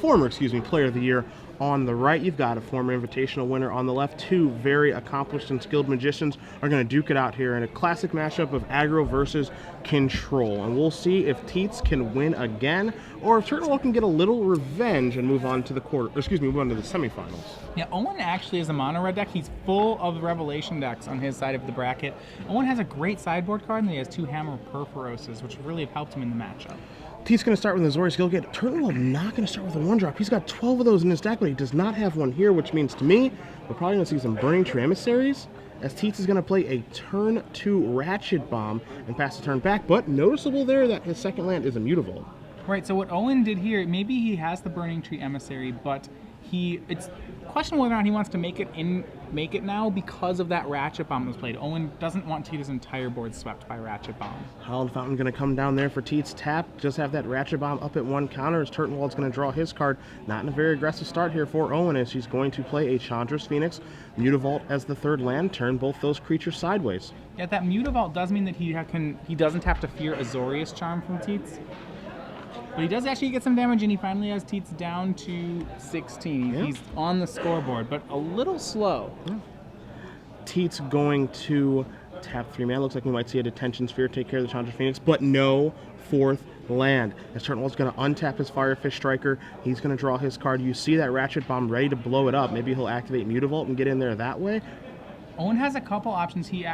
former Player of the Year. On the right, you've got a former Invitational winner. On the left, two very accomplished and skilled magicians are going to duke it out here in a classic matchup of aggro versus control. And we'll see if Tietze can win again, or if Turtenwald can get a little revenge and move on to the move on to the semifinals. Yeah, Owen actually is a mono red deck. He's full of Revelation decks on his side of the bracket. Owen has a great sideboard card, and he has two Hammer Perforoses, which really have helped him in the matchup. Tietze going to start with an Azorius Guildgate. Turtenwald not going to start with a 1-drop. He's got 12 of those in his deck, but he does not have one here, which means to me, we're probably going to see some Burning Tree Emissaries, as Tietze is going to play a turn 2 Ratchet Bomb and pass the turn back, but noticeable there that his second land is a Mutavault. Right, so what Owen did here, maybe he has the Burning Tree Emissary, but it's questionable whether or not he wants to make it now because of that Ratchet Bomb that was played. Owen doesn't want Tietze's entire board swept by Ratchet Bomb. Hallowed Fountain going to come down there for Tietze. Tap, just have that Ratchet Bomb up at 1 counter as Turtenwald's going to draw his card. Not in a very aggressive start here for Owen, as he's going to play a Chandra's Phoenix, Mutavault as the third land, turn both those creatures sideways. Yeah, that Mutavault does mean that he doesn't have to fear Azorius Charm from Tietze. But he does actually get some damage, and he finally has Tietze down to 16. Yeah. He's on the scoreboard, but a little slow. Yeah. Tietze going to tap 3 mana. Looks like we might see a Detention Sphere take care of the Chandra Phoenix, but no fourth land. As Turtenwald's going to untap his Firefish Striker, he's going to draw his card. You see that Ratchet Bomb ready to blow it up. Maybe he'll activate Mutavault and get in there that way. Owen has a couple options. He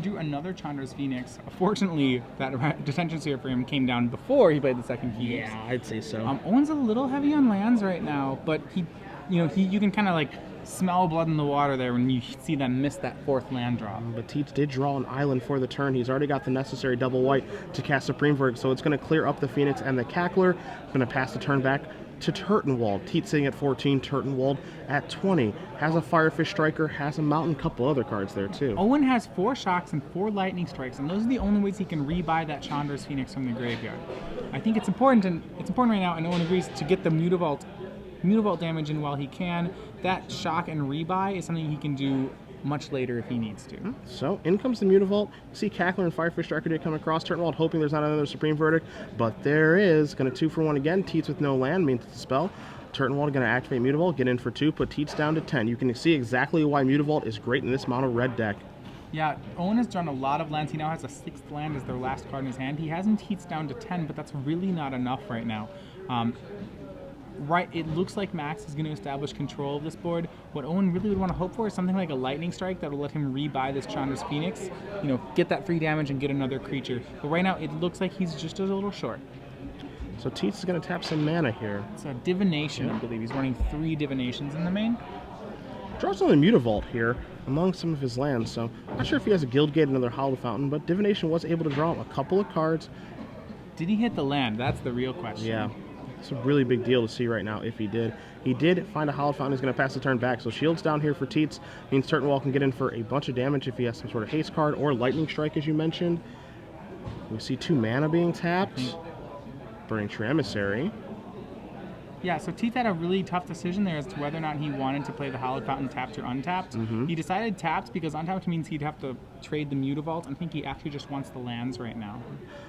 drew another Chandra's Phoenix. Fortunately, that Detention Sphere for him came down before he played the second Phoenix. Yeah, I'd say so. Owen's a little heavy on lands right now, but you can kind of like smell blood in the water there when you see them miss that fourth land drop. But Tietze did draw an island for the turn. He's already got the necessary double white to cast Supreme Verdict, so it's going to clear up the Phoenix and the Cackler. Going to pass the turn back to Turtenwald. Tietze sitting at 14, Turtenwald at 20. Has a Firefish Striker, has a Mountain, couple other cards there too. Owen has 4 Shocks and 4 Lightning Strikes, and those are the only ways he can rebuy that Chandra's Phoenix from the graveyard. I think it's important right now, and Owen agrees, to get the Mutavault damage in while he can. That Shock and rebuy is something he can do much later if he needs to. So in comes the Mutavault. See Cackler and Firefish Striker did come across. Turtenwald hoping there's not another Supreme Verdict, but there is. Going to 2 for 1 again. Tietze with no land means it's a spell. Turtenwald going to activate Mutavault, get in for 2, put Tietze down to 10. You can see exactly why Mutavault is great in this mono red deck. Yeah, Owen has drawn a lot of lands. He now has a 6th land as their last card in his hand. He has him Tietze down to 10, but that's really not enough right now. Right, it looks like Max is going to establish control of this board. What Owen really would want to hope for is something like a Lightning Strike that will let him rebuy this Chandra's Phoenix, get that free damage and get another creature. But right now, it looks like he's just a little short. So Tietze is going to tap some mana here. It's a Divination, I believe. He's running 3 Divinations in the main. Draws another Mutavault here among some of his lands, so I'm not sure if he has a Guildgate, another Hallowed Fountain, but Divination was able to draw him a couple of cards. Did he hit the land? That's the real question. Yeah. It's a really big deal to see right now if he did. He did find a Hallowed Fountain. He's going to pass the turn back. So shields down here for Tietze. Means Turtenwald can get in for a bunch of damage if he has some sort of haste card or Lightning Strike, as you mentioned. We see 2 mana being tapped. Burning Tree Emissary. Yeah, so Tietze had a really tough decision there as to whether or not he wanted to play the Hallowed Fountain tapped or untapped. He decided tapped because untapped means he'd have to trade the Mutavault. I think he actually just wants the lands right now.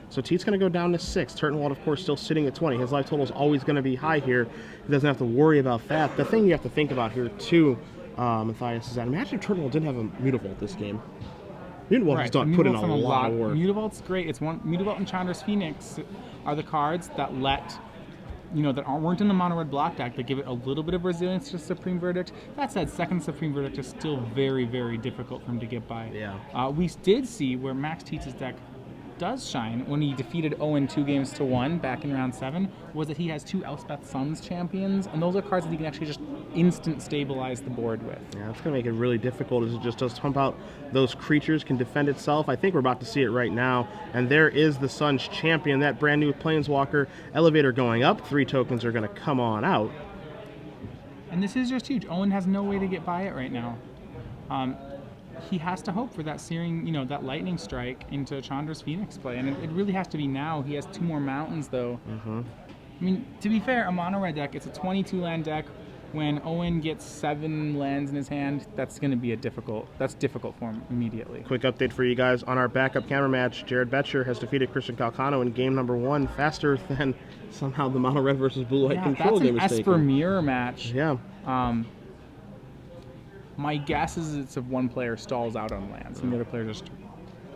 So Tietze going to go down to 6. Turtenwald, of course, still sitting at 20. His life total is always going to be high here. He doesn't have to worry about that. The thing you have to think about here, too, Matthias, is that imagine if Turtenwald didn't have a Mutavault this game. Mutavault has put in a lot of work. Mutavault's great. Mutavault and Chandra's Phoenix are the cards that weren't in the mono red block deck that give it a little bit of resilience to Supreme Verdict. That said, second Supreme Verdict is still very, very difficult for him to get by. Yeah. We did see where Max Tietze's deck does shine when he defeated Owen 2-1 back in round 7 was that he has 2 Elspeth Suns champions, and those are cards that he can actually just instant stabilize the board with. Yeah, that's going to make it really difficult as it just does pump out those creatures, can defend itself. I think we're about to see it right now, and there is the Suns champion, that brand new Planeswalker. Elevator going up, 3 tokens are going to come on out. And this is just huge. Owen has no way to get by it right now. He has to hope for that searing, that Lightning Strike into Chandra's Phoenix play, and it really has to be now. He has 2 more mountains, though. I mean, to be fair, a mono red deck, it's a 22 land deck. when Owen gets 7 lands in his hand, that's going to be difficult for him immediately. Quick update for you guys on our backup camera match. Jared Betcher has defeated Christian Calcano in game number 1 faster than somehow the mono red versus blue white control game is that's an taking. Esper mirror match. Yeah. My guess is it's if one player stalls out on lands and the other player just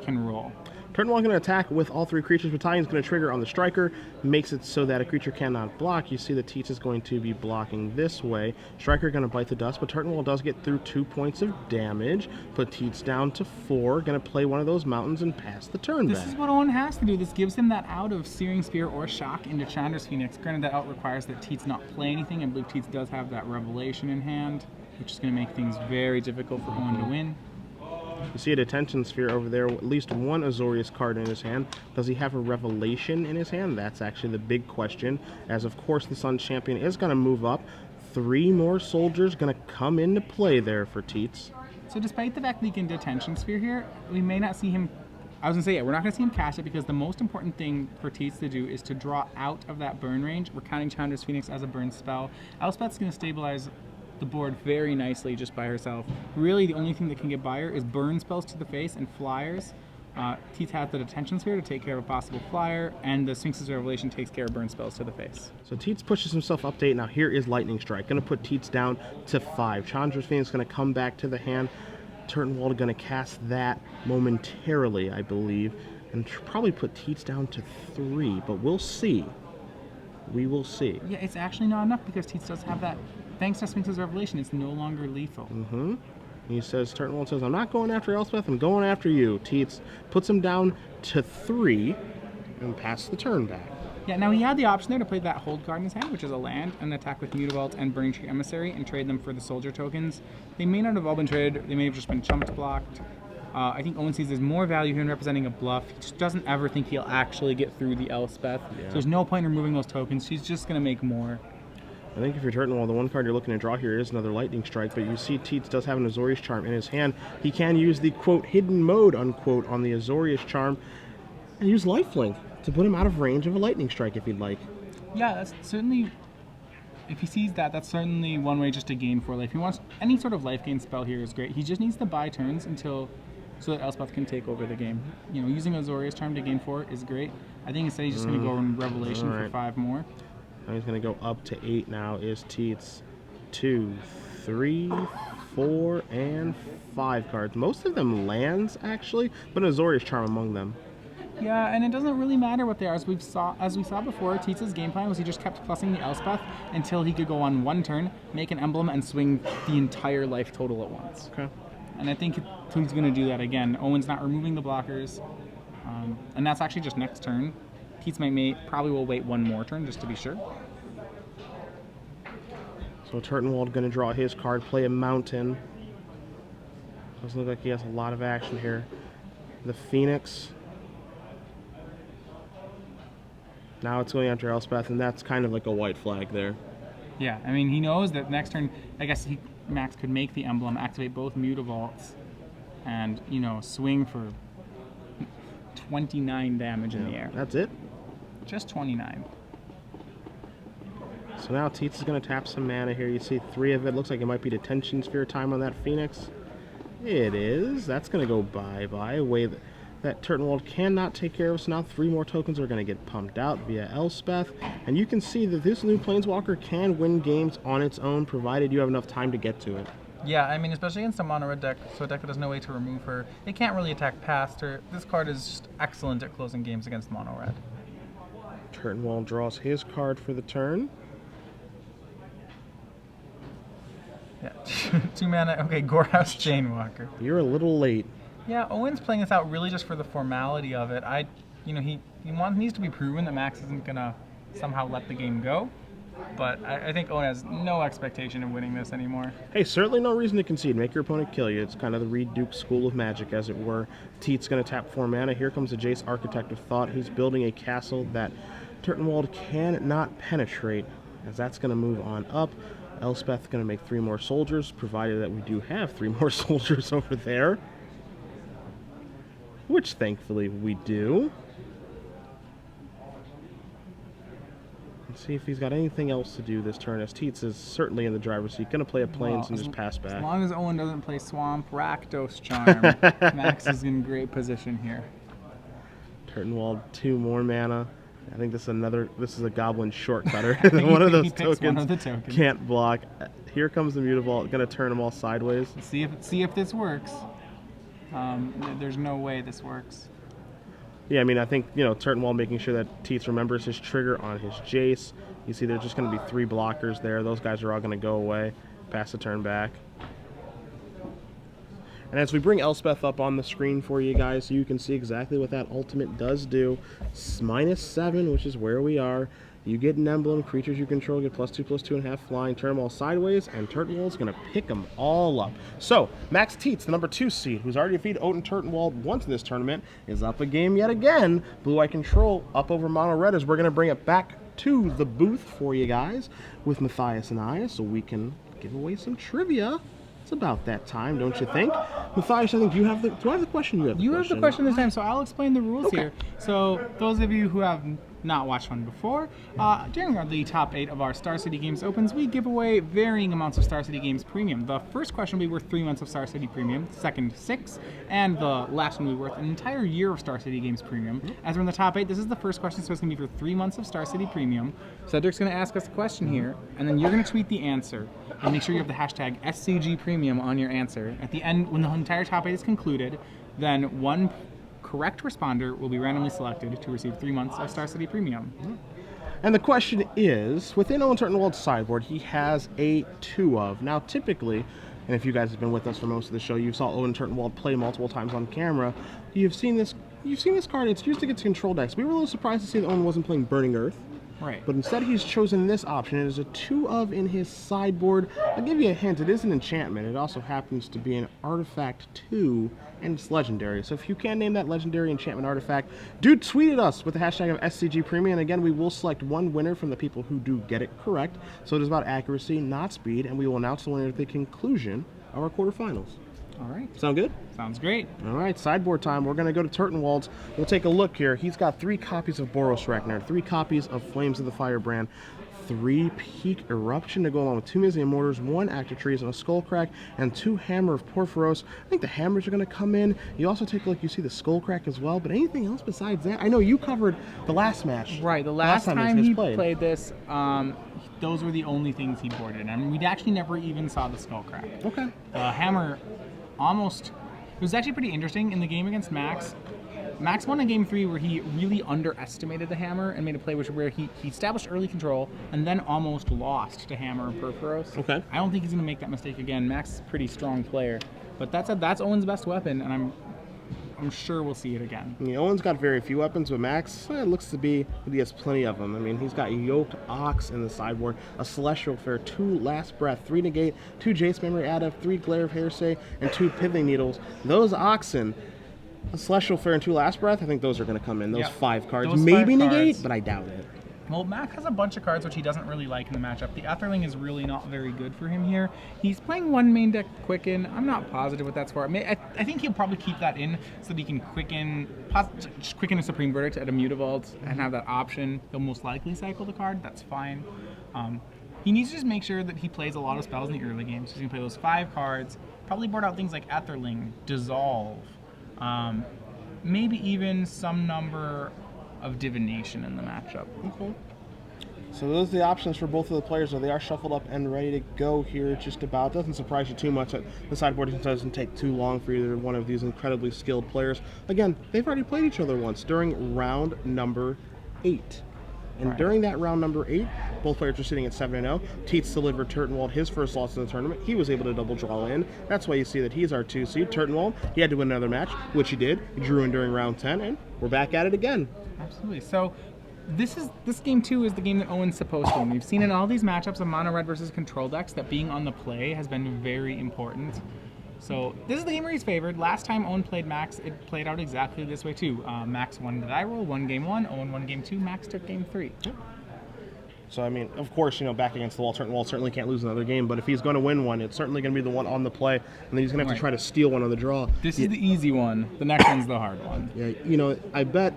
can roll. Turn 1 going to attack with all 3 creatures. Battalion's going to trigger on the striker, makes it so that a creature cannot block. You see the Tietze is going to be blocking this way. Striker going to bite the dust, but Turtenwald does get through 2 points of damage. Put Tietze down to 4. Going to play one of those mountains and pass the turn back. This is what Owen has to do. This gives him that out of Searing Spear or Shock into Chandra's Phoenix. Granted, that out requires that Tietze not play anything. I believe Tietze does have that Revelation in hand, which is going to make things very difficult for Owen to win. You see a Detention Sphere over there, at least one Azorius card in his hand. Does he have a Revelation in his hand? That's actually the big question, as of course the Sun Champion is going to move up. 3 more soldiers going to come into play there for Tietze. So despite the fact that he can Detention Sphere here, we may not see him... I was going to say, we're not going to see him cast it because the most important thing for Tietze to do is to draw out of that burn range. We're counting Chandra's Phoenix as a burn spell. Elspeth's going to stabilize the board very nicely just by herself. Really, the only thing that can get by her is burn spells to the face and flyers. Tietze has the Detention Sphere to take care of a possible flyer, and the Sphinx's Revelation takes care of burn spells to the face. So Tietze pushes himself up to 8. Now here is Lightning Strike. Going to put Tietze down to 5. Chandra's Phoenix going to come back to the hand. Turtenwald going to cast that momentarily, I believe, and probably put Tietze down to 3, but we'll see. We will see. Yeah, it's actually not enough because Tietze does have that. Thanks to Sphinx's Revelation, it's no longer lethal. He says, Turtenwald says, I'm not going after Elspeth, I'm going after you. Tietze puts him down to 3 and passes the turn back. Yeah, now he had the option there to play that hold card in his hand, which is a land, and attack with Mutavault and Burning Tree Emissary and trade them for the soldier tokens. They may not have all been traded, they may have just been chumped blocked. I think Owen sees there's more value here in representing a bluff. He just doesn't ever think he'll actually get through the Elspeth. So there's no point in removing those tokens. She's just going to make more. I think if you're Turtenwald, the one card you're looking to draw here is another Lightning Strike, but you see Tietze does have an Azorius Charm in his hand. He can use the, quote, hidden mode, unquote, on the Azorius Charm and use Lifelink to put him out of range of a Lightning Strike if he'd like. Yeah, that's certainly, if he sees that, that's certainly one way just to gain 4 life. If he wants any sort of life gain spell here is great. He just needs to buy turns until, so that Elspeth can take over the game. You know, using Azorius Charm to gain 4 is great. I think instead he's just going to go in Revelation for 5 more. Now he's going to go up to 8 now is Tietze. 2, 3, 4, and 5 cards. Most of them lands, actually, but an Azorius Charm among them. Yeah, and it doesn't really matter what they are. As we saw before, Tietze's game plan was he just kept plussing the Elspeth until he could go on 1 turn, make an emblem, and swing the entire life total at once. Okay. And I think he's going to do that again. Owen's not removing the blockers, and that's actually just next turn. Tietze probably will wait 1 more turn just to be sure. So Turtenwald going to draw his card, play a mountain. Doesn't look like he has a lot of action here. The Phoenix. Now it's going after Elspeth, and that's kind of like a white flag there. Yeah, I mean, he knows that next turn, I guess Max could make the emblem, activate both Mutavaults, and, you know, swing for 29 damage in the air. That's it? Just 29. So now Tietze is going to tap some mana here. You see 3 of it. Looks like it might be Detention Sphere time on that Phoenix. It is. That's going to go bye-bye. A way that Turtenwald cannot take care of. So now 3 more tokens are going to get pumped out via Elspeth. And you can see that this new Planeswalker can win games on its own, provided you have enough time to get to it. Yeah, I mean, especially against a mono-red deck, so a deck that has no way to remove her. They can't really attack past her. This card is just excellent at closing games against mono-red. Turtenwald draws his card for the turn. Yeah, 2 mana. Okay, Gorehouse Chainwalker. You're a little late. Yeah, Owen's playing this out really just for the formality of it. He needs to be proven that Max isn't gonna somehow let the game go. But I think Owen has no expectation of winning this anymore. Hey, certainly no reason to concede. Make your opponent kill you. It's kind of the Reed Duke school of magic, as it were. Tietze going to tap 4 mana. Here comes the Jace, Architect of Thought. He's building a castle that Turtenwald cannot penetrate, as that's going to move on up. Elspeth going to make 3 more soldiers, provided that we do have 3 more soldiers over there. Which, thankfully, we do. See if he's got anything else to do this turn, as Tietze is certainly in the driver's seat. Going to play a Plains and just pass back. As long as Owen doesn't play Swamp, Rakdos Charm, Max is in great position here. Turtenwald, 2 more mana. I think this is a Goblin shortcutter. One of those tokens can't block. Here comes the Mutavault, going to turn them all sideways. See if this works. There's no way this works. Yeah, I mean, I think, Turtenwald making sure that Tietze remembers his trigger on his Jace. You see there's just going to be 3 blockers there. Those guys are all going to go away. Pass the turn back. And as we bring Elspeth up on the screen for you guys, so you can see exactly what that ultimate does do. -7, which is where we are. You get an emblem, creatures you control get +2/+2.5 flying, turn them all sideways, and Turtenwald's going to pick them all up. So, Max Tietze, the number 2 seed, who's already defeated Owen Turtenwald once in this tournament, is up a game yet again. Blue-Eye Control up over Mono Red, as we're going to bring it back to the booth for you guys with Matthias and I, so we can give away some trivia. It's about that time, don't you think? Matthias, I think do I have the question? You have the question this time, so I'll explain the rules here. So those of you who have not watched one before, during the top 8 of our Star City Games Opens, we give away varying amounts of Star City Games Premium. The first question will be worth 3 months of Star City Premium, second 6, and the last one will be worth an entire year of Star City Games Premium. As we're in the top 8, this is the first question, so it's going to be for 3 months of Star City Premium. Cedric's going to ask us a question here, and then you're going to tweet the answer. And make sure you have the hashtag SCG Premium on your answer. At the end, when the entire top 8 is concluded, then one correct responder will be randomly selected to receive 3 months of Star City Premium. And the question is, within Owen Turtenwald's sideboard, he has a 2 of. Now, typically, and if you guys have been with us for most of the show, you saw Owen Turtenwald play multiple times on camera. You've seen this card. It's used against control decks. We were a little surprised to see that Owen wasn't playing Burning Earth. Right. But instead he's chosen this option. It is a 2 of in his sideboard. I'll give you a hint. It is an enchantment. It also happens to be an artifact 2, and it's legendary. So if you can name that legendary enchantment artifact, do tweet at us with the hashtag of SCG Premium. And again, we will select one winner from the people who do get it correct. So it is about accuracy, not speed, and we will announce the winner at the conclusion of our quarterfinals. All right. Sound good? Sounds great. All right, sideboard time. We're going to go to Turtenwald's. We'll take a look here. He's got 3 copies of Boros Ragnar, 3 copies of Flames of the Firebrand, 3 Peak Eruption to go along with 2 Mizzian Mortars, 1 Active Trees, and a Skullcrack, and 2 Hammer of Porphyros. I think the Hammers are going to come in. You also take a look, you see the Skullcrack as well, but anything else besides that? I know you covered the last match. Right, the last time he played this, those were the only things he boarded, and we actually never even saw the Skullcrack. Okay. The Hammer almost... It was actually pretty interesting in the game against Max. Max won a game 3 where he really underestimated the Hammer and made a play where he established early control and then almost lost to Hammer and Porphyros. Okay. I don't think he's going to make that mistake again. Max is a pretty strong player, but that's Owen's best weapon, and I'm sure we'll see it again. Owen's got very few weapons, but Max looks to be he has plenty of them. I mean, he's got Yoked Ox in the sideboard, a Celestial Fair, 2 Last Breath, 3 Negate, 2 Jace Memory Adept, 3 Glare of Hearsay, and 2 Pithing Needles. Those Oxen, a Celestial Fair and 2 Last Breath, I think those are going to come in. Those 5 cards. Those Maybe 5 Negate, cards. but I doubt it. Well, Mac has a bunch of cards which he doesn't really like in the matchup. The Etherling is really not very good for him here. He's playing 1 main deck Quicken. I'm not positive what that's for. I think he'll probably keep that in so that he can Quicken a Supreme Verdict at a Mutavault and have that option. He'll most likely cycle the card. That's fine. He needs to just make sure that he plays a lot of spells in the early games. He's going to play those 5 cards. Probably board out things like Etherling, Dissolve, maybe even some number of Divination in the matchup. Okay. So those are the options for both of the players. So they are shuffled up and ready to go here just about. Doesn't surprise you too much that the sideboard doesn't take too long for either one of these incredibly skilled players. Again, they've already played each other once during round number 8. And during that round number 8, both players were sitting at 7-0. Tietze delivered Turtenwald his first loss in the tournament. He was able to double draw in. That's why you see that he's our 2 seed. Turtenwald, he had to win another match, which he did. He drew in during round 10, and we're back at it again. Absolutely. So this game 2 is the game that Owen's supposed to win. We've seen in all these matchups of mono red versus control decks that being on the play has been very important. So this is the game where he's favored. Last time Owen played Max, it played out exactly this way too. Max won the die roll, won game 1, Owen won game 2, Max took game 3. So, I mean, of course, back against the wall, Turtenwald certainly can't lose another game, but if he's going to win one, it's certainly going to be the one on the play, and then he's going to have to try to steal one on the draw. This is the easy one. The next one's the hard one. Yeah, I bet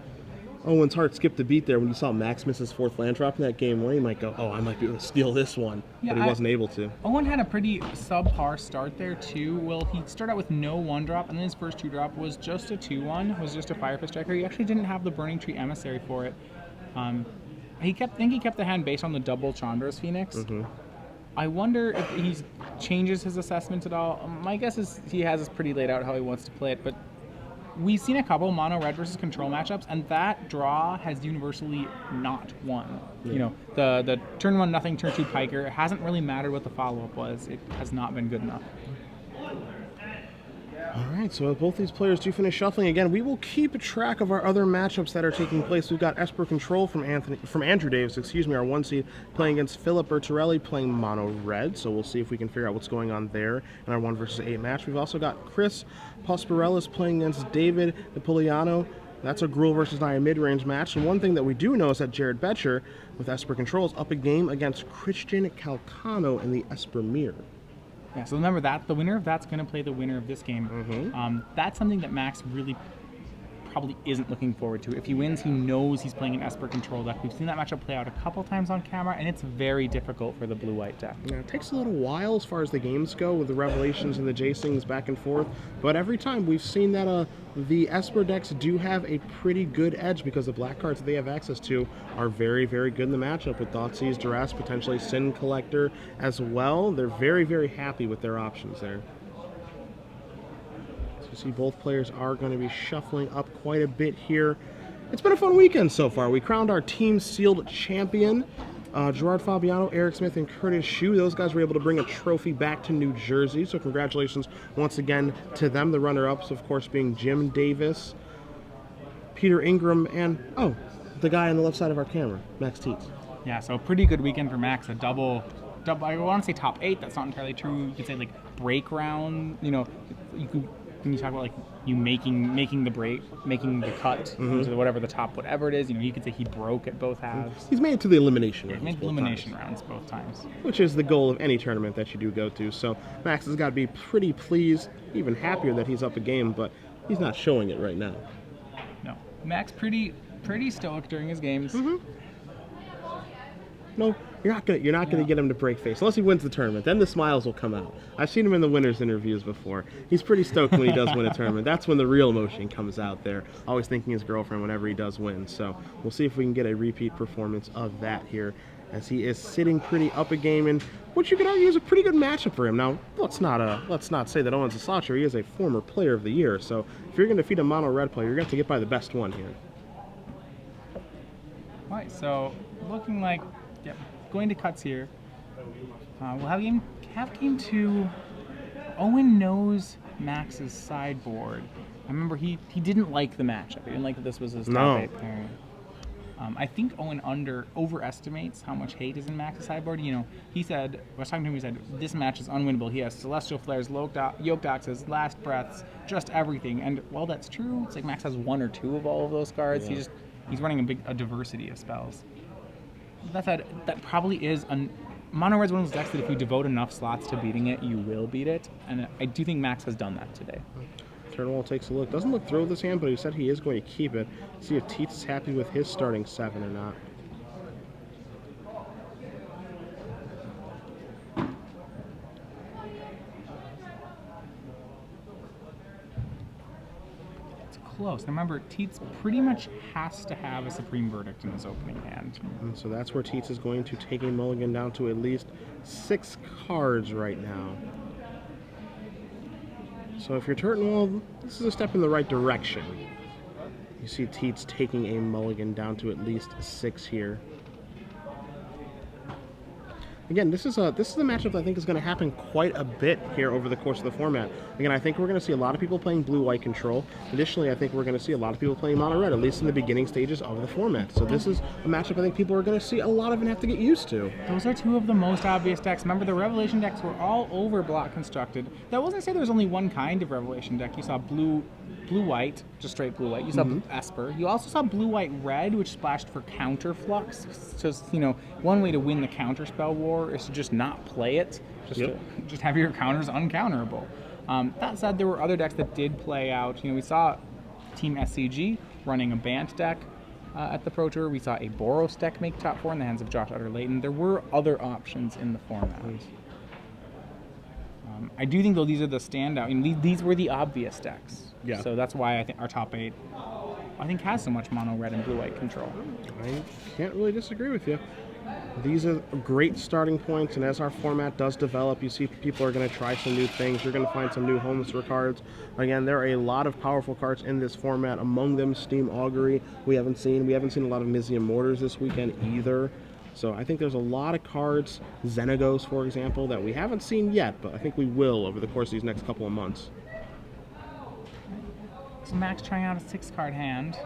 Owen's heart skipped a beat there when you saw Max miss his 4th land drop in that game 1. He might go, oh, I might be able to steal this one, Yeah, but he wasn't able to. Owen had a pretty subpar start there too. Well, he started out with no 1 drop, and then his first 2 drop was just a 2/1, was just a Firefist Striker. He actually didn't have the Burning Tree Emissary for it. I think he kept the hand based on the double Chandra's Phoenix. I wonder if he changes his assessment at all. My guess is he has this pretty laid out how he wants to play it, but we've seen a couple mono red versus control matchups, and that draw has universally not won. Yeah. You know, the turn 1 nothing, turn 2 piker, it hasn't really mattered what the follow-up was. It has not been good enough. All right, so both these players do finish shuffling again. We will keep track of our other matchups that are taking place. We've got Esper Control from Andrew Davis, our 1 seed, playing against Philip Bertorelli, playing mono red. So we'll see if we can figure out what's going on there in our 1 versus 8 match. We've also got Chris Posparellis playing against David Napoleano. That's a Gruul versus Naya mid-range match. And one thing that we do know is that Jared Betcher with Esper Control is up a game against Christian Calcano in the Esper Mirror. Yeah, so remember that the winner of that's going to play the winner of this game. That's something that Max really probably isn't looking forward to. If he wins, he knows he's playing an Esper Control deck. We've seen that matchup play out a couple times on camera, and it's very difficult for the blue-white deck. Yeah, it takes a little while as far as the games go with the Revelations and the J-Stings back and forth, but every time we've seen that the Esper decks do have a pretty good edge because the black cards that they have access to are very, very good in the matchup with Thoughtseize, Duress, potentially Sin Collector as well. They're very, very happy with their options there. So you see both players are going to be shuffling up quite a bit here. It's been a fun weekend so far. We crowned our team sealed champion. Gerard Fabiano, Eric Smith, and Curtis Shue. Those guys were able to bring a trophy back to New Jersey, so congratulations once again to them. The runner-ups, of course, being Jim Davis, Peter Ingram, and, the guy on the left side of our camera, Max Tietze. Yeah, so a pretty good weekend for Max. A double, I want to say top 8. That's not entirely true. You could say, like, break round. You know, when you talk about, like, you making the break, making the cut, into whatever the top, whatever it is, you could say he broke at both halves. He's made it to the elimination rounds. He made the elimination rounds both times. Which is the goal of any tournament that you do go to. So Max has got to be pretty pleased, even happier that he's up a game, but he's not showing it right now. No. Max pretty stoic during his games. No, you're not gonna get him to break face unless he wins the tournament. Then the smiles will come out. I've seen him in the winners' interviews before. He's pretty stoked when he does win a tournament. That's when the real emotion comes out there. Always thinking his girlfriend whenever he does win. So we'll see if we can get a repeat performance of that here, as he is sitting pretty up a game in what you could argue is a pretty good matchup for him. Now, let's not say that Owen's a sloucher. He is a former Player of the Year. So if you're going to defeat a mono red player, you're going to have to get by the best one here. All right, so looking like. Yep, going to cuts here. We'll have game 2. Owen knows Max's sideboard. I remember he didn't like the matchup. He didn't like that this was his top 8 pairing. I think Owen overestimates how much hate is in Max's sideboard. He said, I was talking to him, he said, this match is unwinnable. He has Celestial Flares, Yoked Oxes, Last Breaths, just everything. And while that's true, it's like Max has 1 or 2 of all of those cards. Yeah. He's running a diversity of spells. That said, that probably is Mono Red's one of those decks that if you devote enough slots to beating it, you will beat it. And I do think Max has done that today. Turtenwald takes a look. Doesn't look thrilled with this hand, but he said he is going to keep it. See if Tietze is happy with his starting 7 or not. Close. Now remember, Tietze pretty much has to have a Supreme Verdict in his opening hand. And so that's where Tietze is going to take a mulligan down to at least 6 cards right now. So if you're Turtenwald, this is a step in the right direction. You see Tietze taking a mulligan down to at least 6 here. Again, this is a matchup that I think is going to happen quite a bit here over the course of the format. Again, I think we're going to see a lot of people playing blue-white control. Additionally, I think we're going to see a lot of people playing mono-red, at least in the beginning stages of the format. So this is a matchup I think people are going to see a lot of and have to get used to. Those are 2 of the most obvious decks. Remember, the Revelation decks were all over block constructed. That wasn't to say there was only one kind of Revelation deck. You saw blue-white, just straight blue-white. You saw Esper. You also saw blue-white-red, which splashed for counterflux. Just, one way to win the counterspell war is to just not play it, just have your counters uncounterable. That said, there were other decks that did play out. We saw Team SCG running a Bant deck. at the Pro Tour. We saw a Boros deck make top 4 in the hands of Josh Utter-Layton. There were other options in the format. I do think, though, these are the standout. I mean, these were the obvious decks. Yeah. So that's why I think our top 8, I think, has so much mono red and blue white control. I can't really disagree with you. These are great starting points, and as our format does develop, you see people are going to try some new things. You're going to find some new homes for cards. Again, there are a lot of powerful cards in this format. Among them, Steam Augury. We haven't seen a lot of Mizium Mortars this weekend either. So I think there's a lot of cards, Xenagos, for example, that we haven't seen yet, but I think we will over the course of these next couple of months. So Max trying out a 6-card hand.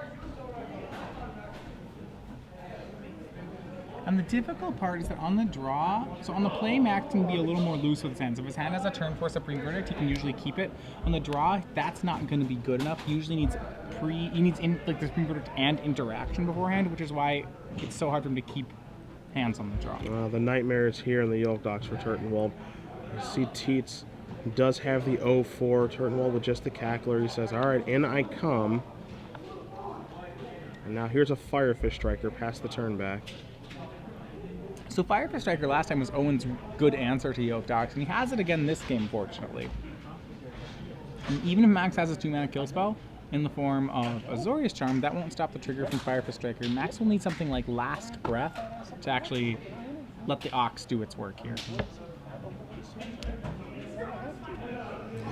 And the difficult part is that on the draw, so on the play, Max can be a little more loose with his hands. If his hand has a turn 4 Supreme Verdict, he can usually keep it. On the draw, that's not going to be good enough. He usually needs like the Supreme Verdict and interaction beforehand, which is why it's so hard for him to keep hands on the draw. The nightmare is here in the Yolk Docks for Turtenwald. You see Tietze does have the 0-4. Turtenwald with just the Cackler. He says, all right, in I come. And now here's a Firefish Striker past the turn back. So Firefish Striker last time was Owen's good answer to Yolk Docks, and he has it again this game, fortunately. And even if Max has his 2-mana kill spell in the form of Azorius Charm, that won't stop the trigger from Firefish Striker. Max will need something like Last Breath to actually let the Ox do its work here.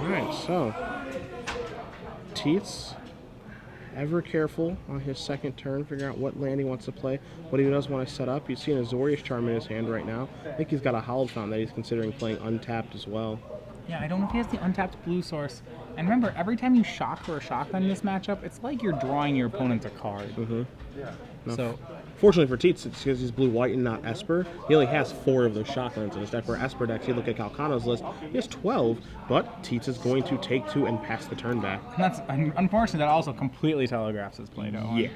Alright, so Tietze, ever careful on his second turn, figure out what land he wants to play, what he does want to set up. You see an Azorius Charm in his hand right now. I think he's got a Howled Fountain that he's considering playing untapped as well. Yeah, I don't know if he has the untapped blue source. And remember, every time you shock for a shotgun in this matchup, it's like you're drawing your opponent a card. No. So, fortunately for Tietze, it's because he's blue-white and not Esper. He only has 4 of those shotguns in his deck. For Esper decks, you look at Calcano's list, he has 12, but Tietze is going to take 2 and pass the turn back. and that's unfortunately, that also completely telegraphs his play to Owen. Yeah.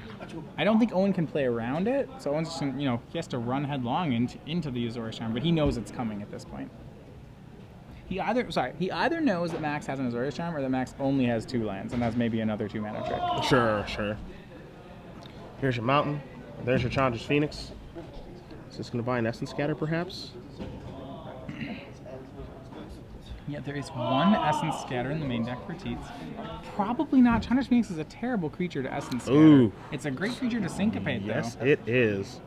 I don't think Owen can play around it, so Owen's just, he has to run headlong into the Azorius Charm, but he knows it's coming at this point. He either knows that Max has an Azorius Charm or that Max only has 2 lands and has maybe another 2-mana trick. Sure. Here's your Mountain. There's your Chandra's Phoenix. Is this going to buy an Essence Scatter, perhaps? Yeah, there is 1 Essence Scatter in the main deck for Tietze. Probably not. Chandra's Phoenix is a terrible creature to Essence Scatter. Ooh. It's a great creature to Syncopate, though. Yes, it is.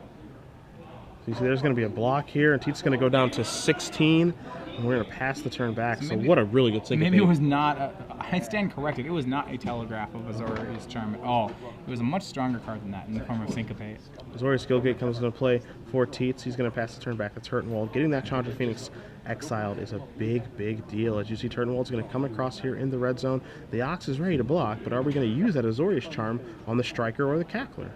So you see there's going to be a block here, and Tietze's going to go down to 16. And we're going to pass the turn back, so what a really good Syncopate. Maybe it was not, I stand corrected, it was not a Telegraph of Azorius Charm at all. It was a much stronger card than that in the form of Syncopate. Azorius Skillgate comes into play for Tietze. He's going to pass the turn back to Turtenwald. Getting that Chandra Phoenix exiled is a big deal. As you see, Turtenwald's going to come across here in the red zone. The Ox is ready to block, but are we going to use that Azorius Charm on the Striker or the Cackler?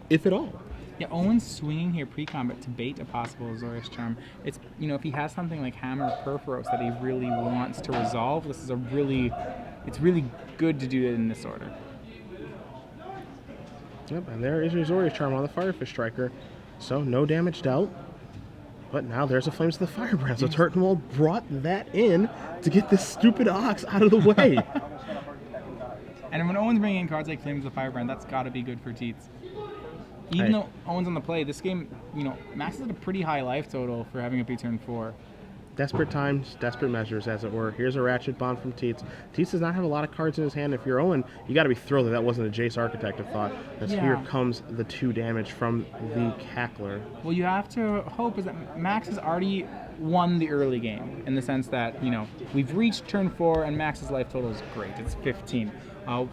If at all. Yeah, Owen's swinging here pre-combat to bait a possible Azorius Charm. It's, if he has something like Hammer or Perforos that he really wants to resolve, it's really good to do it in this order. Yep, and there is your Azorius Charm on the Firefish Striker. So no damage dealt. But now there's a Flames of the Firebrand. So Turtenwald brought that in to get this stupid Ox out of the way. And when Owen's bringing in cards like Flames of the Firebrand, that's got to be good for Tietze. Even though Owen's on the play, this game, Max is at a pretty high life total for having a turn 4. Desperate times, desperate measures, as it were. Here's a Ratchet Bond from Tietze. Tietze does not have a lot of cards in his hand. If you're Owen, you got to be thrilled that wasn't a Jace Architect of Thought. As here comes the 2 damage from the Cackler. Well, you have to hope is that Max has already won the early game in the sense that, we've reached turn 4 and Max's life total is great. It's 15. So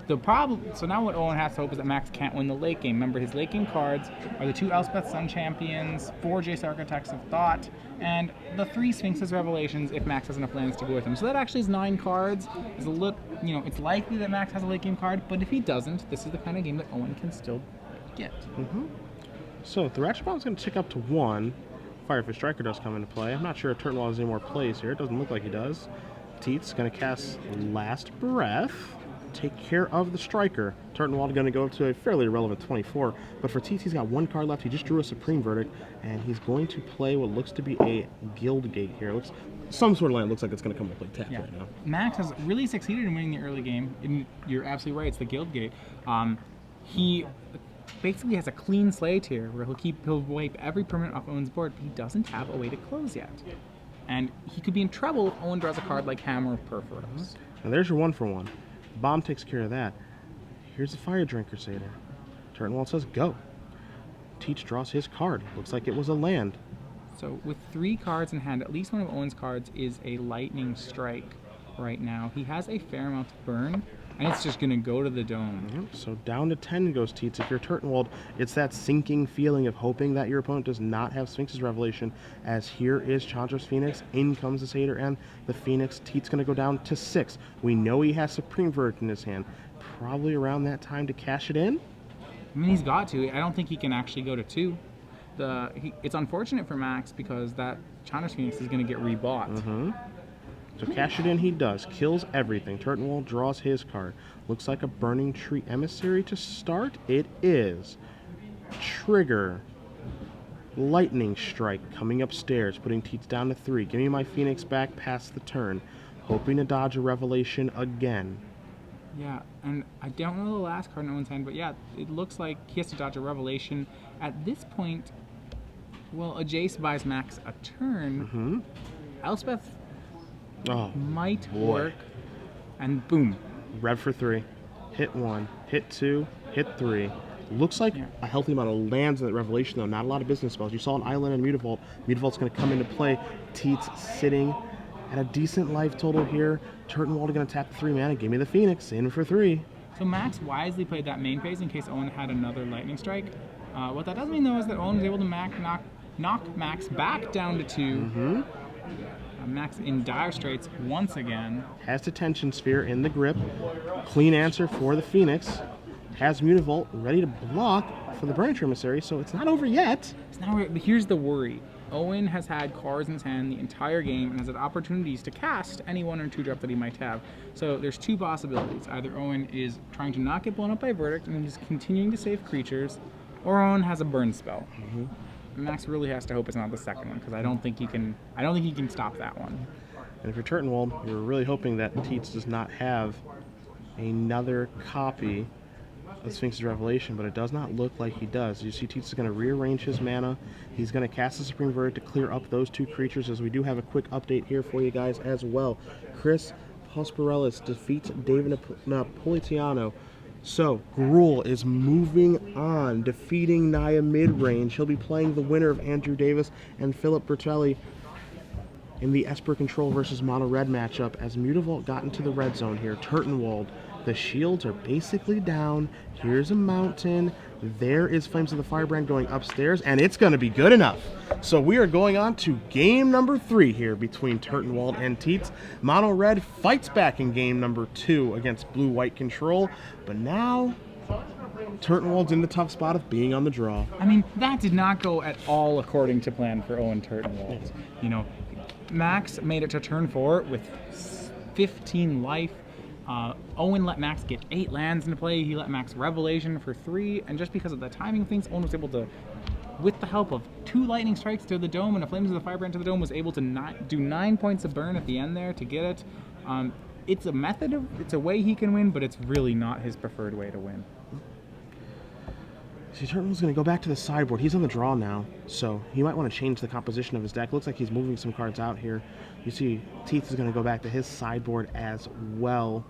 now what Owen has to hope is that Max can't win the late game. Remember, his late game cards are the 2 Elspeth Sun Champions, 4 Jace Architects of Thought, and the 3 Sphinx's Revelations if Max has enough lands to go with him. So that actually is 9 cards. It's likely that Max has a late game card, but if he doesn't, this is the kind of game that Owen can still get. So the Ratchet Bomb's going to tick up to 1. Firefish Striker does come into play. I'm not sure if Turtenwald has any more plays here. It doesn't look like he does. Tietze going to cast Last Breath. Take care of the Striker. Turtenwald going to go up to a fairly irrelevant 24, but for Tietze, he's got 1 card left. He just drew a Supreme Verdict, and he's going to play what looks to be a Guild Gate here. Some sort of land looks like it's going to come up like tap right now. Max has really succeeded in winning the early game. You're absolutely right, it's the Guild Gate. basically has a clean slate here where he'll wipe every permanent off Owen's board, but he doesn't have a way to close yet. And he could be in trouble if Owen draws a card like Hammer of Perforce. And there's your 1-for-1. Bomb takes care of that. Here's the Fire Drink Crusader. Turtenwald says go. Tietze draws his card. Looks like it was a land. So with 3 cards in hand, at least one of Owen's cards is a Lightning Strike right now. He has a fair amount to burn, and it's just going to go to the dome. So down to 10 goes Tietze. If you're Turtenwald, it's that sinking feeling of hoping that your opponent does not have Sphinx's Revelation, as here is Chandra's Phoenix, in comes the Satyr and the Phoenix. Tietze going to go down to 6. We know he has Supreme Verdict in his hand. Probably around that time to cash it in. I mean, he's got to. I don't think he can actually go to 2. It's unfortunate for Max because that Chandra's Phoenix is going to get rebought. So cash it in he does. Kills everything. Turtenwald draws his card. Looks like a Burning Tree Emissary to start. It is. Trigger. Lightning Strike coming upstairs, putting Tietze down to 3. Give me my Phoenix back past the turn. Hoping to dodge a Revelation again. Yeah, and I don't know the last card in Owen's hand, but yeah, it looks like he has to dodge a Revelation. At this point, well, Jace buys Max a turn. Elspeth might work, and boom. Rev for 3. Hit 1, hit 2, hit 3. Looks like a healthy amount of lands in that Revelation, though. Not a lot of business spells. You saw an Island and Mutavault. Mutavault's going to come into play. Tietze sitting at a decent life total here. Turtenwald going to tap the 3 mana. Give me the Phoenix. In for 3. So Max wisely played that main phase in case Owen had another Lightning Strike. What that does mean, though, is that Owen was able to knock Max back down to 2. Max in dire straits once again. Has Detention Sphere in the grip. Clean answer for the Phoenix. Has Mutavault ready to block for the Burning Tree Emissary, so it's not over yet. It's not over, but here's the worry. Owen has had cards in his hand the entire game and has had opportunities to cast any 1 or 2 drop that he might have. So there's 2 possibilities. Either Owen is trying to not get blown up by Verdict and he's continuing to save creatures, or Owen has a burn spell. Max really has to hope it's not the second one, because I don't think he can stop that one. And if you're Turtenwald, you're really hoping that Tietze does not have another copy of Sphinx's Revelation, but it does not look like he does. You see Tietze is going to rearrange his mana. He's going to cast the Supreme Verdict to clear up those 2 creatures, as we do have a quick update here for you guys as well. Chris Hosperellis defeats David Napolitano. So, Gruul is moving on, defeating Naya mid-range. He'll be playing the winner of Andrew Davis and Philip Bertelli in the Esper Control versus Mono Red matchup, as Mutavault got into the red zone here. Turtenwald, the shields are basically down. Here's a mountain. There is Flames of the Firebrand going upstairs, and it's going to be good enough. So we are going on to game number 3 here between Turtenwald and Tietze. Mono Red fights back in game number 2 against Blue-White Control, but now Turtenwald's in the tough spot of being on the draw. I mean, that did not go at all according to plan for Owen Turtenwald. You know, Max made it to turn 4 with 15 life. Owen let Max get 8 lands into play. He let Max Revelation for 3, and just because of the timing of things, Owen was able to, with the help of 2 Lightning Strikes to the dome and a Flames of the Firebrand to the dome, was able to do 9 points of burn at the end there to get it. It's a method it's a way he can win, but it's really not his preferred way to win. See, Turtenwald's going to go back to the sideboard. He's on the draw now, so he might want to change the composition of his deck. Looks like he's moving some cards out here. You see, Tietze is going to go back to his sideboard as well.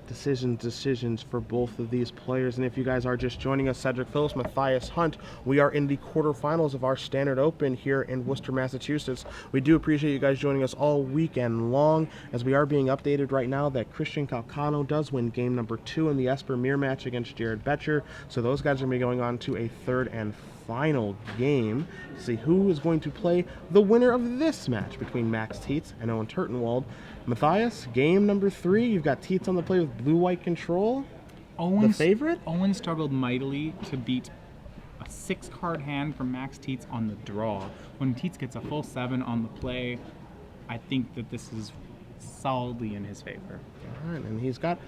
Decisions for both of these players. And if you guys are just joining us, Cedric Phillips, Matthias Hunt, we are in the quarterfinals of our Standard Open here in Worcester, Massachusetts. We do appreciate you guys joining us all weekend long, as we are being updated right now that Christian Calcano does win game number 2 in the Esper Mirror match against Jared Betcher. So those guys are going to be going on to a 3rd and final game to see who is going to play the winner of this match between Max Tietze and Owen Turtenwald. Matthias, game number 3, you've got Tietze on the play with Blue-White Control. The favorite? Owen struggled mightily to beat a 6-card hand from Max Tietze on the draw. When Tietze gets a full 7 on the play, I think that this is solidly in his favor. All right, and he's got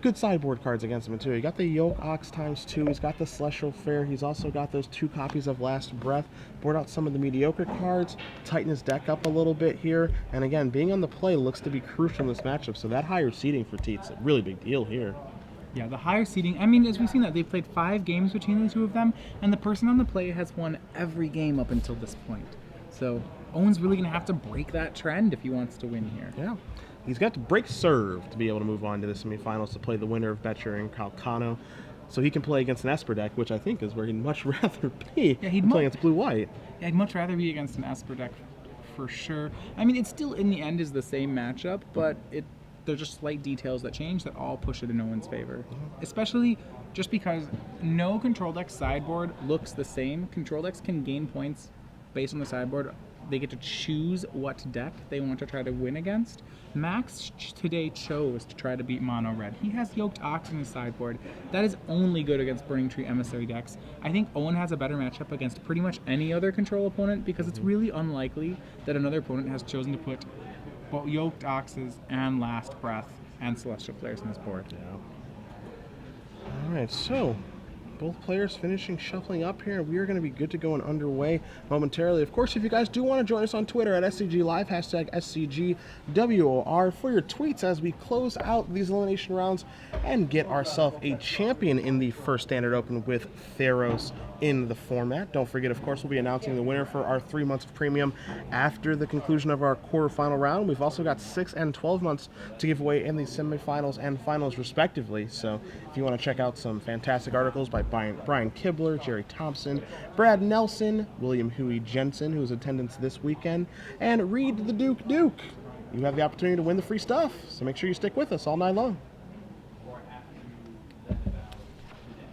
good sideboard cards against him too. He got the Yoke Ox ×2. He's got the Celestial Fair. He's also got those 2 copies of Last Breath. Board out some of the mediocre cards. Tighten his deck up a little bit here. And again, being on the play looks to be crucial in this matchup. So that higher seeding for Tietze, a really big deal here. Yeah, the higher seeding. I mean, as we've seen that they've played 5 games between the two of them, and the person on the play has won every game up until this point. So Owen's really going to have to break that trend if he wants to win here. Yeah. He's got to break serve to be able to move on to the semifinals to play the winner of Betcher and Calcano. So he can play against an Esper deck, which I think is where he'd much rather be. Yeah, he'd play against blue-white. Yeah, I'd much rather be against an Esper deck for sure. I mean, it still, in the end, is the same matchup, but there's just slight details that change that all push it in Owen's favor. Especially just because no control deck sideboard looks the same. Control decks can gain points based on the sideboard. They get to choose what deck they want to try to win against. Max today chose to try to beat Mono Red. He has Yoked Ox in his sideboard. That is only good against Burning Tree Emissary decks. I think Owen has a better matchup against pretty much any other control opponent because it's really unlikely that another opponent has chosen to put both Yoked Oxes and Last Breath and Celestial Flares on his board. Yeah. All right, so both players finishing shuffling up here, and we are going to be good to go and underway momentarily. Of course, if you guys do want to join us on Twitter at SCG Live, hashtag SCGWOR for your tweets as we close out these elimination rounds and get ourselves a champion in the first Standard Open with Theros in the format. Don't forget, of course, we'll be announcing the winner for our 3 months of premium after the conclusion of our quarterfinal round. We've also got 6 and 12 months to give away in the semifinals and finals respectively. So if you want to check out some fantastic articles by Brian Kibler, Jerry Thompson, Brad Nelson, William Huey Jensen, who's in attendance this weekend, and Reed the Duke, you have the opportunity to win the free stuff. So make sure you stick with us all night long.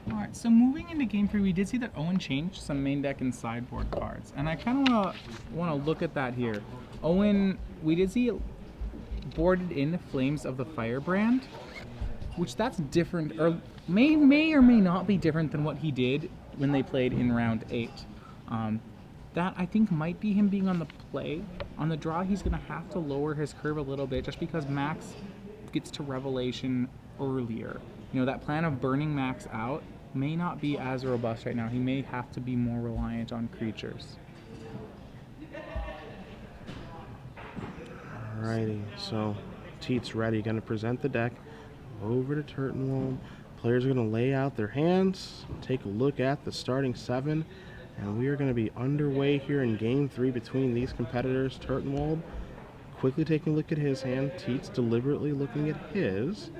Alright, so moving into Game 3, we did see that Owen changed some main deck and sideboard cards. And I kind of want to look at that here. Owen, we did see boarded in Flames of the Firebrand, which that's different, or may or may not be different than what he did when they played in round 8. That, I think, might be him being on the play. On the draw, he's going to have to lower his curve a little bit just because Max gets to Revelation earlier. You know, that plan of burning Max out may not be as robust right now. He may have to be more reliant on creatures. Alrighty, so Tietze ready, going to present the deck over to Turtenwald. Players are going to lay out their hands, take a look at the starting 7, and we are going to be underway here in Game 3 between these competitors. Turtenwald quickly taking a look at his hand, Tietze deliberately looking at his.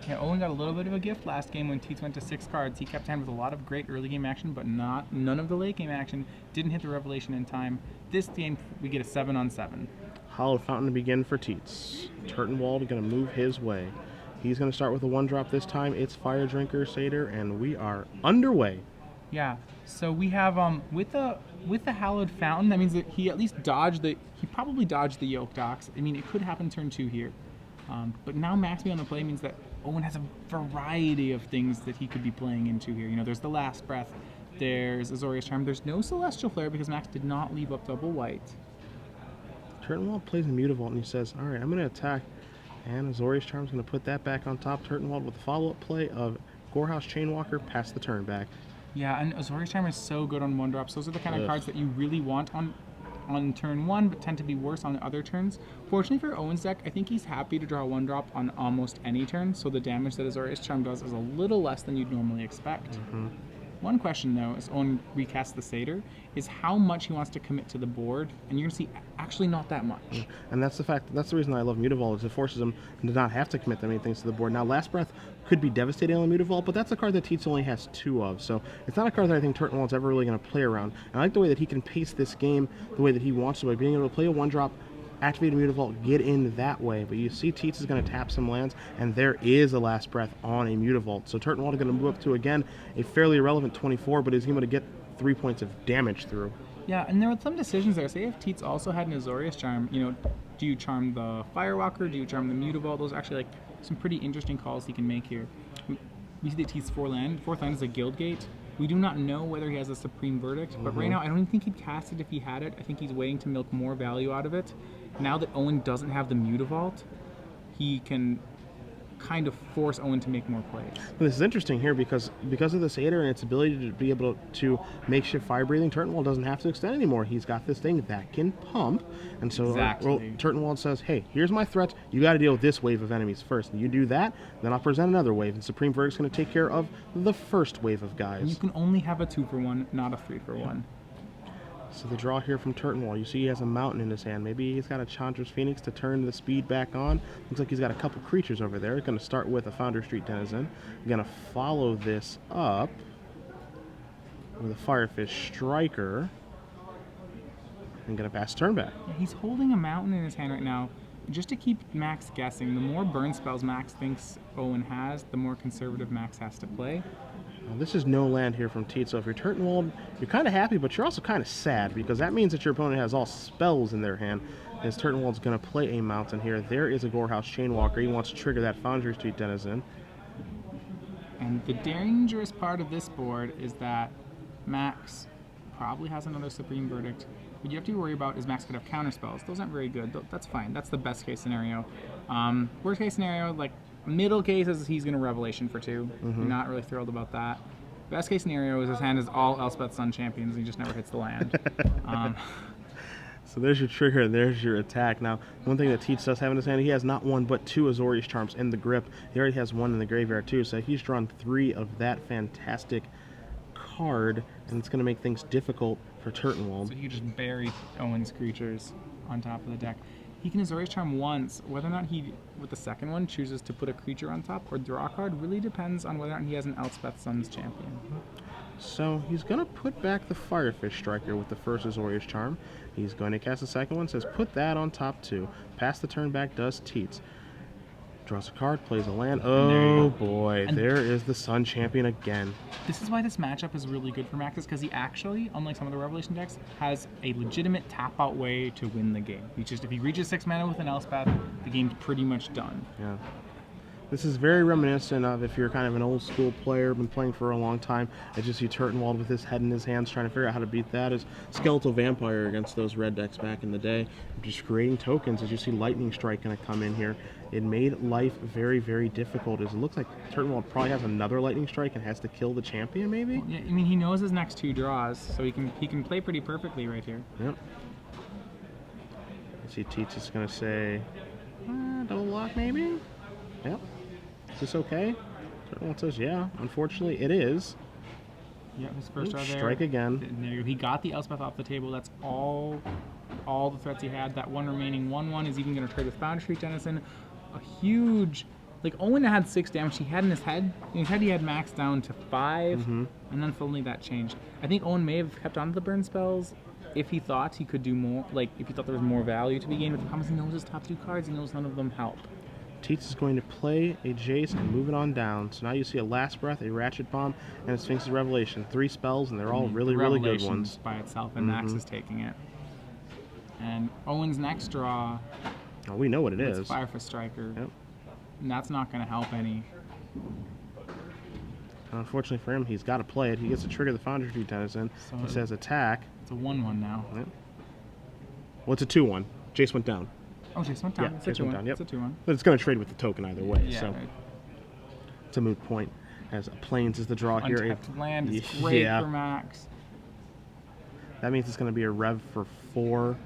Yeah, Owen got a little bit of a gift last game when Tietze went to 6 cards. He kept hand with a lot of great early game action, but none of the late game action. Didn't hit the Revelation in time. This game, we get a 7-on-7. Hallowed Fountain to begin for Tietze. Turtenwald going to move his way. He's going to start with a 1-drop this time. It's Fire Drinker Satyr, and we are underway. Yeah, so we have with the Hallowed Fountain, that means that he at least probably dodged the Yoked Ox. I mean, it could happen turn 2 here. But now Max being on the play means that Owen has a variety of things that he could be playing into here. You know, there's the Last Breath, there's Azorius Charm, there's no Celestial Flare because Max did not leave up double white. Turtenwald plays a Mutavault and he says, all right, I'm going to attack. And Azorius Charm's going to put that back on top. Turtenwald with the follow-up play of Gorehouse Chainwalker, pass the turn back. Yeah, and Azorius Charm is so good on 1-drops. Those are the kind of cards that you really want on turn 1, but tend to be worse on the other turns. Fortunately for Owen's deck, I think he's happy to draw 1-drop on almost any turn, so the damage that Azorius Charm does is a little less than you'd normally expect. One question, though, as Owen recasts the Satyr, is how much he wants to commit to the board, and you're going to see actually not that much. And that's the reason I love Mutavault, is it forces him to not have to commit that many things to the board. Now, Last Breath could be devastating on Mutavault, but that's a card that Tietze only has 2 of, so it's not a card that I think Turtenwald's ever really going to play around. And I like the way that he can pace this game the way that he wants to, by being able to play a 1-drop, activate a Mutavault, get in that way. But you see Tietze is going to tap some lands, and there is a Last Breath on a Mutavault. So Turtenwald is going to move up to, again, a fairly irrelevant 24, but is he going to get 3 points of damage through? Yeah, and there were some decisions there. Say if Tietze also had an Azorius Charm, you know, do you charm the Firewalker? Do you charm the Mutavault? Those are actually like some pretty interesting calls he can make here. We see that Tietze's 4th land is a Guildgate. We do not know whether he has a Supreme Verdict, but right now I don't even think he'd cast it if he had it. I think he's waiting to milk more value out of it. Now that Owen doesn't have the Mutavault, he can kind of force Owen to make more plays. This is interesting here because of this Aether and its ability to be able to make shift fire breathing, Turtenwald doesn't have to extend anymore. He's got this thing that can pump, and so Exactly. Turtenwald says, "Hey, here's my threat. You got to deal with this wave of enemies first. And you do that, then I'll present another wave, and Supreme Verdict's going to take care of the first wave of guys." You can only have a 2-for-1, not a 3-for-1. So the draw here from Turtenwald, you see he has a mountain in his hand. Maybe he's got a Chandra's Phoenix to turn the speed back on. Looks like he's got a couple creatures over there. He's going to start with a Founder Street Denizen. Going to follow this up with a Firefish Striker. And going to pass turn back. Yeah, he's holding a mountain in his hand right now just to keep Max guessing. The more burn spells Max thinks Owen has, the more conservative Max has to play. Now, this is no land here from Tietze. So if you're Turtenwald, you're kind of happy, but you're also kind of sad because that means that your opponent has all spells in their hand. As Turtenwald's going to play a mountain here. There is a Gorehouse Chainwalker. He wants to trigger that Foundry Street Denizen. And the dangerous part of this board is that Max probably has another Supreme Verdict. What you have to worry about is Max could have counter spells. Those aren't very good. That's fine. That's the best case scenario. Worst case scenario, like middle case, is he's going to Revelation for 2. You're not really thrilled about that. Best case scenario is his hand is all Elspeth Sun Champions and he just never hits the land. So there's your trigger, and there's your attack. Now, one thing that Tietze does have in his hand, he has not one but 2 Azorius Charms in the grip. He already has 1 in the graveyard too, so he's drawn 3 of that fantastic card, and it's going to make things difficult for Turtenwald. So he can just bury Owen's creatures on top of the deck. He can Azorius Charm once. Whether or not he, with the second one, chooses to put a creature on top or draw a card really depends on whether or not he has an Elspeth Sun's Champion. So he's going to put back the Firefish Striker with the first Azorius Charm. He's going to cast the second one, says put that on top too. Pass the turn back does Tietze. Draws a card, plays a land. Oh boy, And there is the Sun Champion again. This is why this matchup is really good for Maxis, because he actually, unlike some of the Revelation decks, has a legitimate tap-out way to win the game. He just, if he reaches 6 mana with an Elspeth, the game's pretty much done. Yeah. This is very reminiscent of if you're kind of an old school player, been playing for a long time, I just see Turtenwald with his head in his hands trying to figure out how to beat that as Skeletal Vampire against those red decks back in the day. Just creating tokens as you see Lightning Strike going to come in here. It made life very, very difficult as it looks like Turtenwald probably has another Lightning Strike and has to kill the champion maybe? Well, yeah, I mean, he knows his next 2 draws, so he can play pretty perfectly right here. Yep. I see Tietze is going to say, double block maybe? Yep. Is this okay? Turtenwald says, yeah. Unfortunately, it is. Yeah, his first draw there. Strike again. There you go. He got the Elspeth off the table. That's all the threats he had. That one remaining 1/1 is even going to trade with Founder Street Denizen. A huge, like Owen had 6 damage. He had in his head. In his head, he had Max down to 5, and then suddenly that changed. I think Owen may have kept on to the burn spells if he thought he could do more. Like if he thought there was more value to be gained. But the problem is he knows his top 2 cards. He knows none of them help. Tietze is going to play a Jace and move it on down. So now you see a Last Breath, a Ratchet Bomb, and a Sphinx's Revelation. 3 spells, and they're all really, really good ones. By itself, and Max is taking it. And Owen's next draw, Oh, we know what it is. Firefish Striker. Yep. And that's not going to help any. Unfortunately for him, he's got to play it. He gets to trigger the Foundry Street Denizen. So He says attack. It's a 1/1 now. Yep. Well, it's a 2-1. Jace went down. Oh, Jace went down. Yeah, It's a Jace went 2/1. down. Yep. It's a 2/1. But it's going to trade with the token either way, Yeah, so right. it's a moot point. As Plains is the draw here. Untapped land is great Yeah. for Max. That means it's going to be a Rev for 4.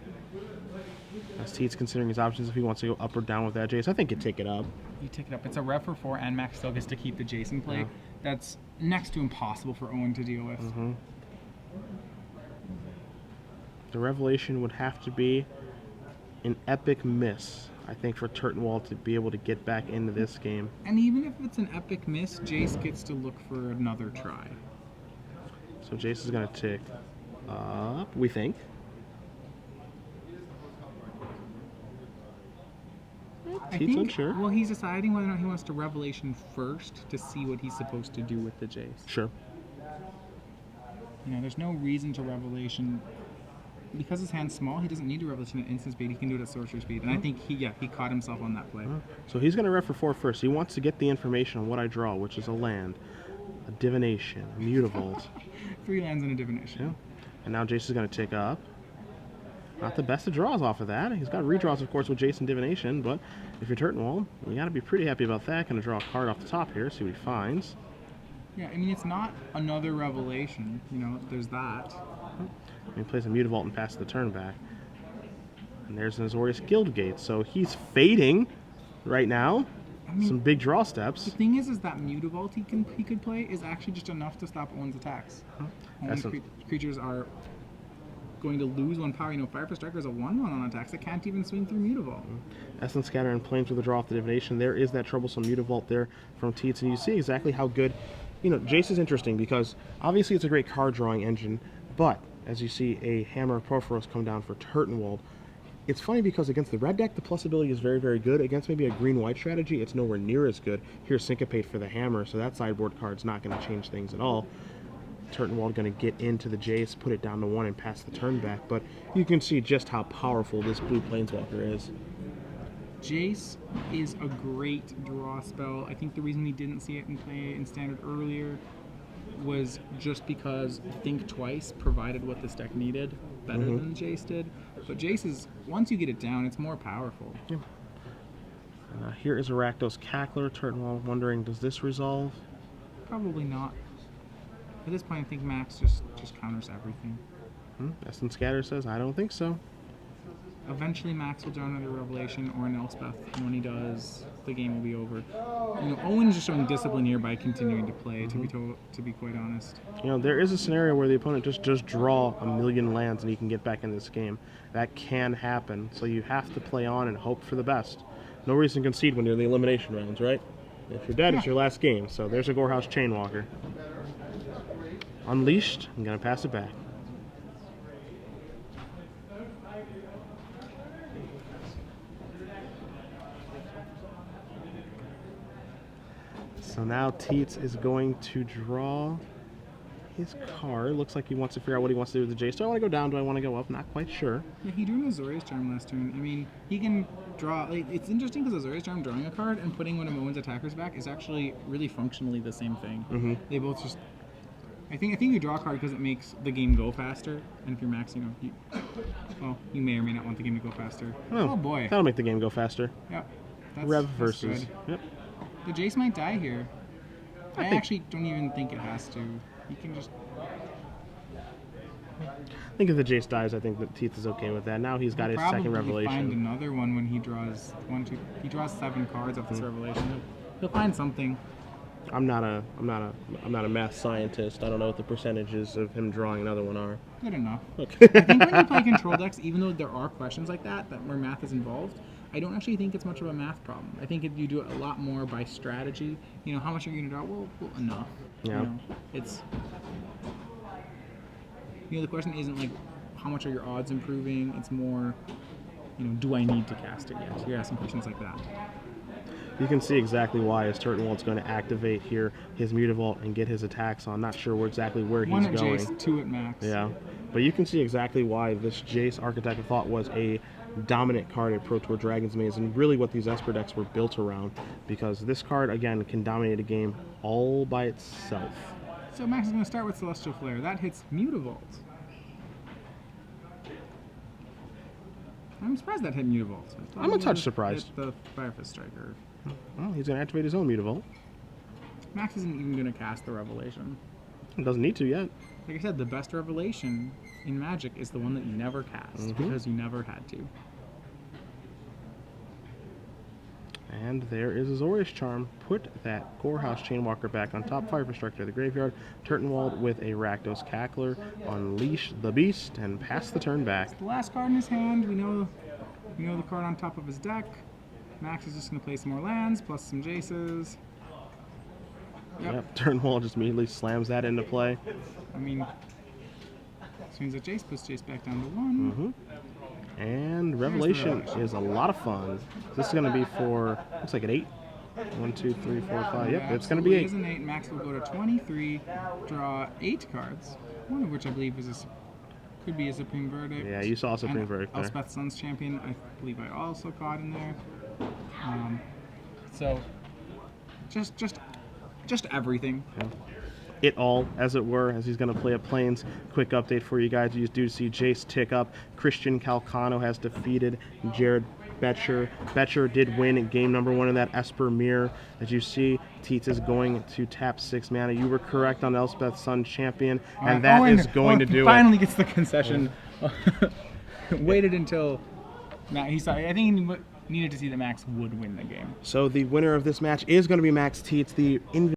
As Tietze considering his options if he wants to go up or down with that Jace. I think he'd take it up. You take it up. It's a rev for 4, and Max still gets to keep the Jason play. Yeah. That's next to impossible for Owen to deal with. The Revelation would have to be an epic miss, I think, for Turtenwald to be able to get back into this game. And even if it's an epic miss, Jace gets to look for another try. So Jace is going to tick up, we think. Tietze unsure. Well, he's deciding whether or not he wants to Revelation first to see what he's supposed to do with the Jace. Sure. You know, there's no reason to Revelation. Because his hand's small, he doesn't need to Revelation at instant speed. He can do it at sorcerer speed. And I think he caught himself on that play. So he's going to ref for 4 first. He wants to get the information on what I draw, which is a land, a divination, a mutavault. 3 lands and a divination. Yeah. And now Jace is going to tick up. Not the best of draws off of that. He's got redraws, of course, with Jason Divination, but if you're Turtenwald, you got to be pretty happy about that. Going to draw a card off the top here, see what he finds. Yeah, I mean, it's not another revelation. You know, there's that. He plays a Mutavault and passes the turn back. And there's an Azorius Guildgate, so he's fading right now. I mean, Some big draw the steps. thing is that Mutavault he could play is actually just enough to stop Owen's attacks. Owen's creatures are going to lose 1 power. You know, Fire for Striker is a 1/1 on attacks that can't even swing through Mutavault. Essence Scatter and Plains with a draw off the Divination. There is that troublesome Mutavault there from Tietze, and you see exactly how good. You know, Jace is interesting because obviously it's a great card drawing engine, but as you see a Hammer of Porphyros come down for Turtenwald, it's funny because against the red deck, the plus ability is very, very good. Against maybe a green-white strategy, it's nowhere near as good. Here's Syncopate for the Hammer, so that sideboard card's not going to change things at all. Turtenwald going to get into the Jace, put it down to 1, and pass the turn back, but you can see just how powerful this blue Planeswalker is. Jace is a great draw spell. I think the reason we didn't see it in play in Standard earlier was just because Think Twice provided what this deck needed better than Jace did. But Jace is, once you get it down, it's more powerful. Yeah. Here is a Rakdos Cackler. Turtenwald wondering, does this resolve? Probably not. At this point, I think Max just counters everything. Essence Scatter says, I don't think so. Eventually, Max will draw another Revelation or an Elspeth, and when he does, the game will be over. You know, Owen's just showing discipline here by continuing to play, to be quite honest. You know, there is a scenario where the opponent just does draw 1,000,000 lands and he can get back in this game. That can happen, so you have to play on and hope for the best. No reason to concede when you're in the elimination rounds, right? If you're dead, it's your last game. So there's a Gorehouse Chainwalker. Unleashed, I'm going to pass it back. So now Tietze is going to draw his card. Looks like he wants to figure out what he wants to do with the Jace. Do I want to go down? Do I want to go up? Not quite sure. Yeah, he drew an Azorius Charm last turn. I mean, he can draw. Like, it's interesting because Azorius Charm drawing a card and putting one of Owen's attackers back is actually really functionally the same thing. They both just. I think you draw a card because it makes the game go faster, and if you're maxing, you may or may not want the game to go faster. Oh boy, that'll make the game go faster. Yep. Rev versus. Yep. The Jace might die here. I actually don't even think it has to. He can just. I think if the Jace dies, I think that Tietze is okay with that. Now he's got his second Revelation. He'll find another one when he draws 1, 2. He draws 7 cards off this Revelation. He'll find something. I'm not a math scientist. I don't know what the percentages of him drawing another one are. Good enough. Okay. I think when you play control decks, even though there are questions like that where math is involved, I don't actually think it's much of a math problem. I think you do it a lot more by strategy. You know, how much are you going to draw? Well, enough. Yeah. You know, it's. You know, the question isn't like how much are your odds improving. It's more, you know, do I need to cast it yet? You're asking questions like that. You can see exactly why as Turtenwald's going to activate here his Mutavault and get his attacks on. Not sure exactly where he's going. 1 at Jace, 2 at Max. Yeah, but you can see exactly why this Jace Architect of Thought was a dominant card at Pro Tour Dragon's Maze and really what these Esper decks were built around, because this card, again, can dominate a game all by itself. So Max is going to start with Celestial Flare. That hits Mutavault. I'm surprised that hit Mutavault. I'm a touch surprised. Hit the Firefist Striker. Well, he's going to activate his own Mutavault. Max isn't even going to cast the Revelation. He doesn't need to yet. Like I said, the best Revelation in Magic is the one that you never cast because you never had to. And there is Azorius Charm. Put that Gorehouse Chainwalker back on top. Fire Structure of the graveyard. Turtenwald with a Rakdos Cackler. Unleash the Beast and pass the turn back. It's the last card in his hand. We know the card on top of his deck. Max is just going to play some more lands plus some Jaces. Yep. Turtenwald just immediately slams that into play. I mean, as soon as that Jace puts Jace back down to 1. And Revelation is a lot of fun. This is going to be for, looks like an 8. 1, 2, 3, 4, 5. Yep, it's going to be 8. It is an 8. Max will go to 23, draw 8 cards, one of which I believe could be a Supreme Verdict. Yeah, you saw a Supreme Verdict there. Elspeth Sun's Champion, I believe I also caught in there. So, just everything. Yeah. it all, as it were, as he's going to play a Plains. Quick update for you guys. You do see Jace tick up. Christian Calcano has defeated Jared Betcher. Betcher did win in game number 1 of that Esper Mirror. As you see, Tietze is going to tap 6 mana. You were correct on Elspeth Sun Champion, and that Owen, is going to do finally it. gets the concession. Waited until now. I think he needed to see that Max would win the game. So the winner of this match is going to be Max Tietze. The